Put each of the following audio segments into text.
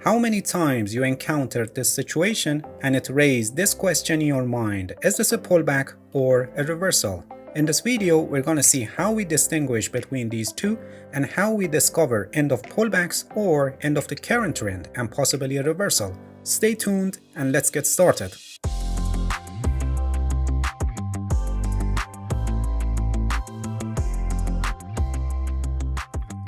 How many times you encountered this situation and it raised this question in your mind: is this a pullback or a reversal? In this video, we're going to see how we distinguish between these two and how we discover end of pullbacks or end of the current trend and possibly a reversal. Stay tuned and let's get started.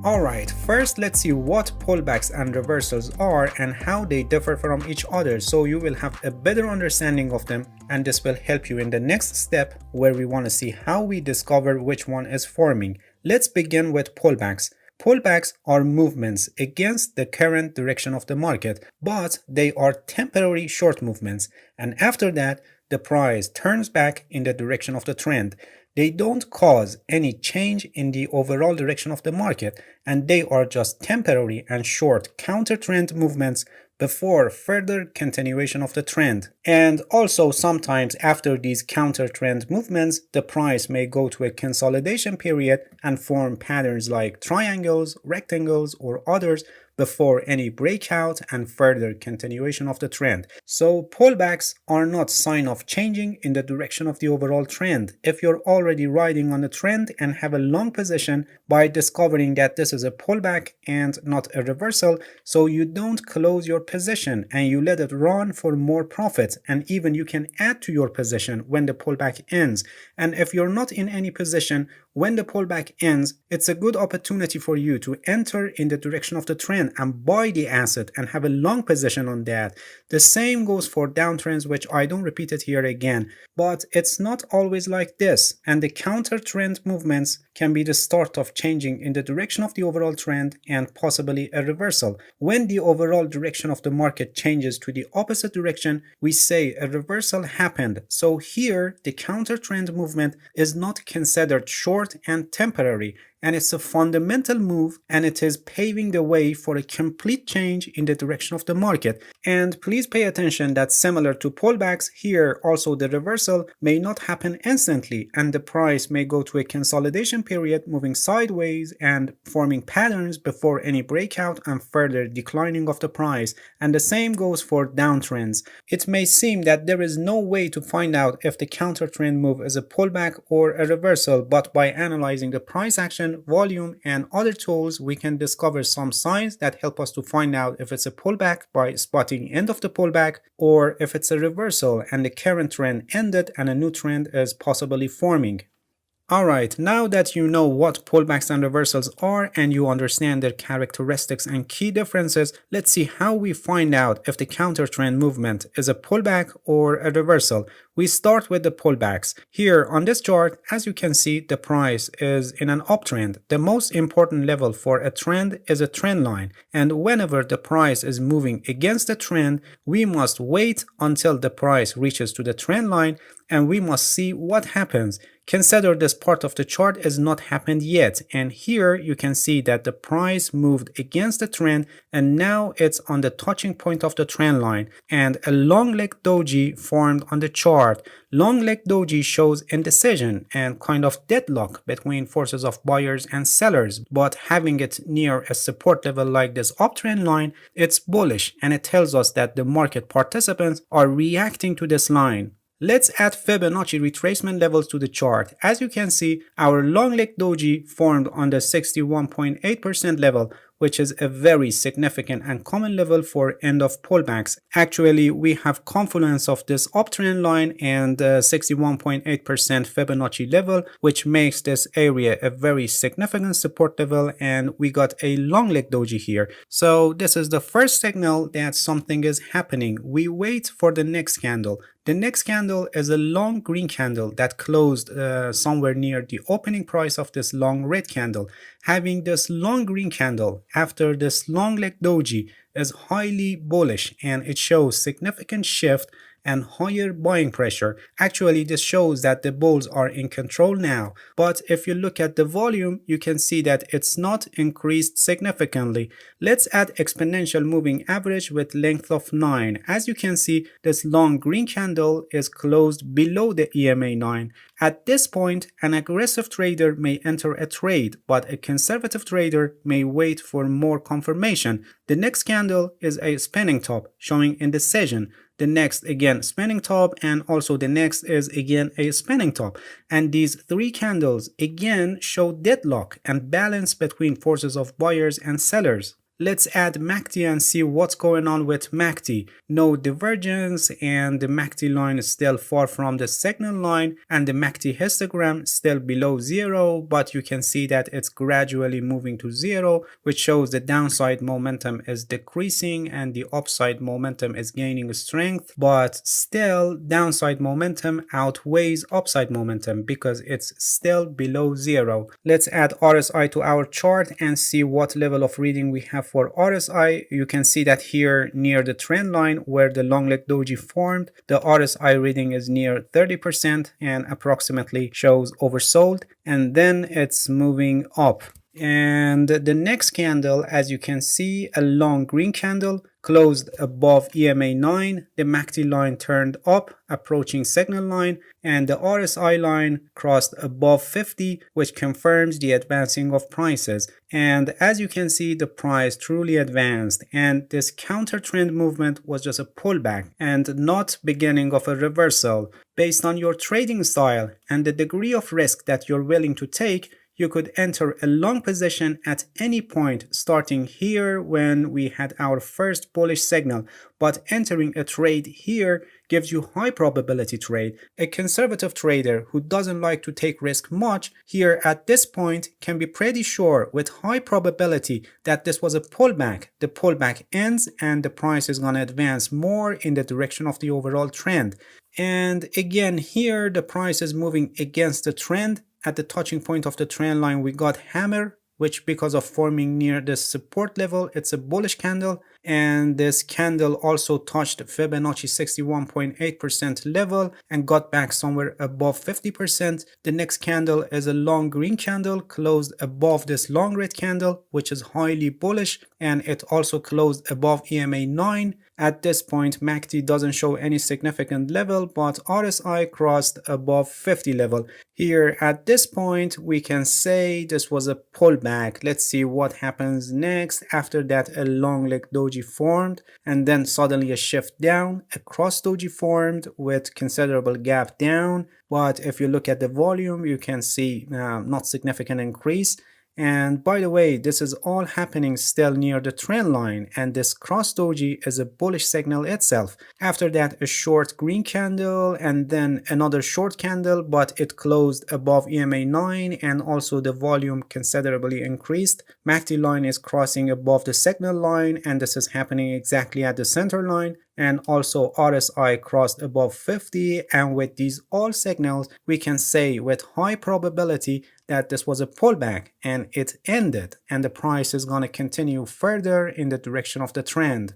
Alright, first let's see what pullbacks and reversals are and how they differ from each other, so you will have a better understanding of them, and this will help you in the next step where we want to see how we discover which one is forming. Let's begin with pullbacks. Pullbacks are movements against the current direction of the market, but they are temporary short movements, and after that the price turns back in the direction of the trend. They don't cause any change in the overall direction of the market, and they are just temporary and short counter-trend movements before further continuation of the trend. And also sometimes after these counter-trend movements, the price may go to a consolidation period and form patterns like triangles, rectangles, or others before any breakout and further continuation of the trend. So pullbacks are not sign of changing in the direction of the overall trend. If you're already riding on the trend and have a long position, by discovering that this is a pullback and not a reversal, so you don't close your position and you let it run for more profit, and even you can add to your position when the pullback ends. And if you're not in any position when the pullback ends, it's a good opportunity for you to enter in the direction of the trend and buy the asset and have a long position on that. The same goes for downtrends, which I don't repeat it here again, but it's not always like this, and the counter trend movements can be the start of changing in the direction of the overall trend and possibly a reversal. When the overall direction of the market changes to the opposite direction, we say a reversal happened. So here the counter trend movement is not considered short and temporary, and it's a fundamental move, and it is paving the way for a complete change in the direction of the market. And please pay attention that similar to pullbacks, here also the reversal may not happen instantly, and the price may go to a consolidation period, moving sideways and forming patterns before any breakout and further declining of the price. And the same goes for downtrends. It may seem that there is no way to find out if the counter trend move is a pullback or a reversal, but by analyzing the price action, volume, and other tools, we can discover some signs that help us to find out if it's a pullback by spotting end of the pullback, or if it's a reversal and the current trend ended and a new trend is possibly forming. Alright, now that you know what pullbacks and reversals are and you understand their characteristics and key differences, let's see how we find out if the counter trend movement is a pullback or a reversal. We start with the pullbacks. Here on this chart, as you can see, the price is in an uptrend. The most important level for a trend is a trend line, and whenever the price is moving against the trend, we must wait until the price reaches to the trend line and we must see what happens. Consider this part of the chart has not happened yet, and here you can see that the price moved against the trend and now it's on the touching point of the trend line, and a long leg doji formed on the chart. Long leg doji shows indecision and kind of deadlock between forces of buyers and sellers, but having it near a support level like this uptrend line, it's bullish, and it tells us that the market participants are reacting to this line. Let's add Fibonacci retracement levels to the chart. As you can see, our long leg doji formed on the 61.8% level, which is a very significant and common level for end of pullbacks. Actually, we have confluence of this uptrend line and 61.8% Fibonacci level, which makes this area a very significant support level, and we got a long leg doji here. So this is the first signal that something is happening. We wait for the next candle. The next candle is a long green candle that closed somewhere near the opening price of this long red candle. Having this long green candle after this long leg doji is highly bullish, and it shows significant shift and higher buying pressure. Actually, this shows that the bulls are in control now. But if you look at the volume, you can see that it's not increased significantly. Let's add exponential moving average with length of 9. As you can see, this long green candle is closed below the EMA 9. At this point, an aggressive trader may enter a trade, but a conservative trader may wait for more confirmation. The next candle is a spinning top, showing indecision. The next again spinning top, and also the next is again a spinning top. And these three candles again show deadlock and balance between forces of buyers and sellers. Let's add MACD and see what's going on with MACD. No divergence, and the MACD line is still far from the signal line, and the MACD histogram still below 0, but you can see that it's gradually moving to 0, which shows the downside momentum is decreasing and the upside momentum is gaining strength, but still downside momentum outweighs upside momentum because it's still below 0. Let's add RSI to our chart and see what level of reading we have for RSI. You can see that here near the trend line where the long leg doji formed, the RSI reading is near 30% and approximately shows oversold, and then it's moving up. And the next candle, as you can see, a long green candle closed above EMA 9, the MACD line turned up approaching signal line, and the RSI line crossed above 50, which confirms the advancing of prices. And as you can see, the price truly advanced, and this counter trend movement was just a pullback and not beginning of a reversal. Based on your trading style and the degree of risk that you're willing to take, you could enter a long position at any point, starting here when we had our first bullish signal, but entering a trade here gives you high probability trade. A conservative trader who doesn't like to take risk much here at this point can be pretty sure with high probability that this was a pullback. The pullback ends and the price is going to advance more in the direction of the overall trend. And again, here the price is moving against the trend. At the touching point of the trend line, we got hammer, which because of forming near the support level, it's a bullish candle. And this candle also touched Fibonacci 61.8% level and got back somewhere above 50%. The next candle is a long green candle, closed above this long red candle, which is highly bullish, and it also closed above EMA 9. At this point, MACD doesn't show any significant level, but RSI crossed above 50 level. Here at this point, we can say this was a pullback. Let's see what happens next. After that, a long leg doji formed, and then suddenly a shift down. A cross doji formed with considerable gap down, but if you look at the volume, you can see not significant increase. And by the way, this is all happening still near the trend line, and this cross doji is a bullish signal itself. After that, a short green candle and then another short candle, but it closed above EMA 9 and also the volume considerably increased. MACD line is crossing above the signal line, and this is happening exactly at the center line. And also RSI crossed above 50, and with these all signals, we can say with high probability that this was a pullback and it ended, and the price is going to continue further in the direction of the trend.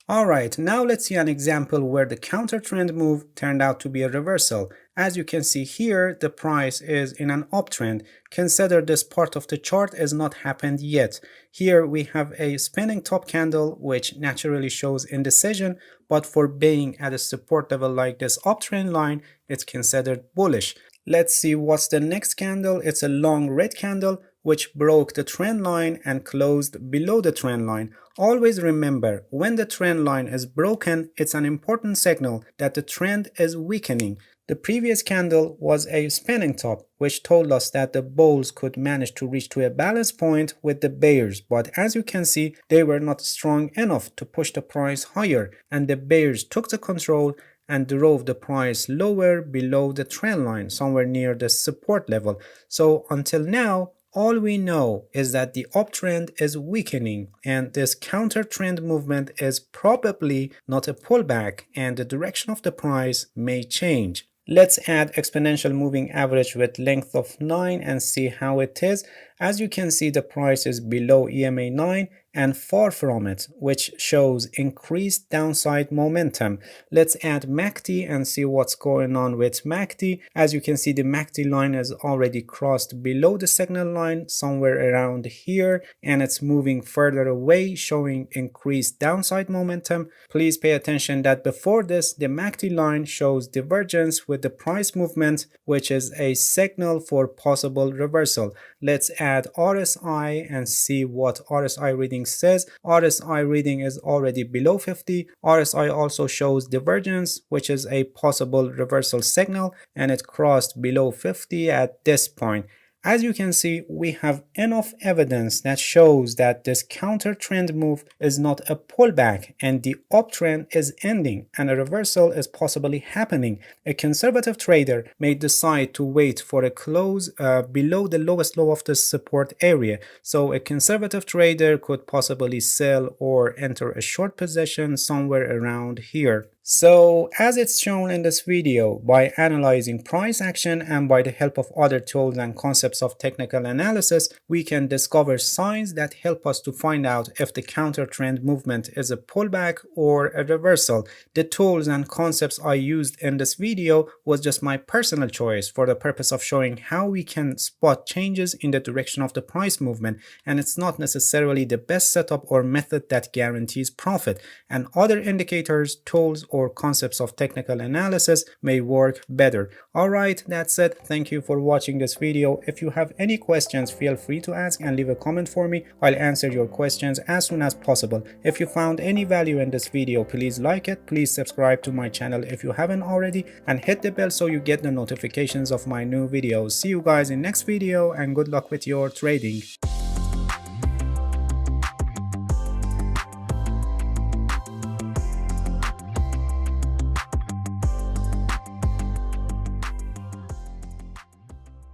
Alright, now let's see an example where the counter trend move turned out to be a reversal. As you can see here, the price is in an uptrend. Consider this part of the chart has not happened yet. Here we have a spinning top candle, which naturally shows indecision, but for being at a support level like this uptrend line, it's considered bullish. Let's see what's the next candle. It's a long red candle which broke the trend line and closed below the trend line. Always remember, when the trend line is broken, it's an important signal that the trend is weakening. The previous candle was a spinning top, which told us that the bulls could manage to reach to a balance point with the bears, but as you can see, they were not strong enough to push the price higher, and the bears took the control and drove the price lower below the trend line, somewhere near the support level. So until now, all we know is that the uptrend is weakening, and this counter trend movement is probably not a pullback, and the direction of the price may change. Let's add exponential moving average with length of 9 and see how it is. As you can see, the price is below EMA 9 and far from it, which shows increased downside momentum. Let's add MACD and see what's going on with MACD. As you can see, the MACD line has already crossed below the signal line somewhere around here, and it's moving further away, showing increased downside momentum. Please pay attention that before this, the MACD line shows divergence with the price movement, which is a signal for possible reversal. Let's add RSI and see what RSI reading says. RSI reading is already below 50. RSI also shows divergence, which is a possible reversal signal, and it crossed below 50 at this point. As you can see, we have enough evidence that shows that this counter trend move is not a pullback and the uptrend is ending and a reversal is possibly happening. A conservative trader may decide to wait for a close below the lowest low of the support area. So a conservative trader could possibly sell or enter a short position somewhere around here. So as it's shown in this video, by analyzing price action and by the help of other tools and concepts of technical analysis, we can discover signs that help us to find out if the counter trend movement is a pullback or a reversal. The tools and concepts I used in this video was just my personal choice for the purpose of showing how we can spot changes in the direction of the price movement, and it's not necessarily the best setup or method that guarantees profit, and other indicators, tools, or concepts of technical analysis may work better. Alright, that's it. Thank you for watching this video. If you have any questions, feel free to ask and leave a comment for me. I'll answer your questions as soon as possible. If you found any value in this video, please like it, please subscribe to my channel if you haven't already, and hit the bell so you get the notifications of my new videos. See you guys in next video, and good luck with your trading.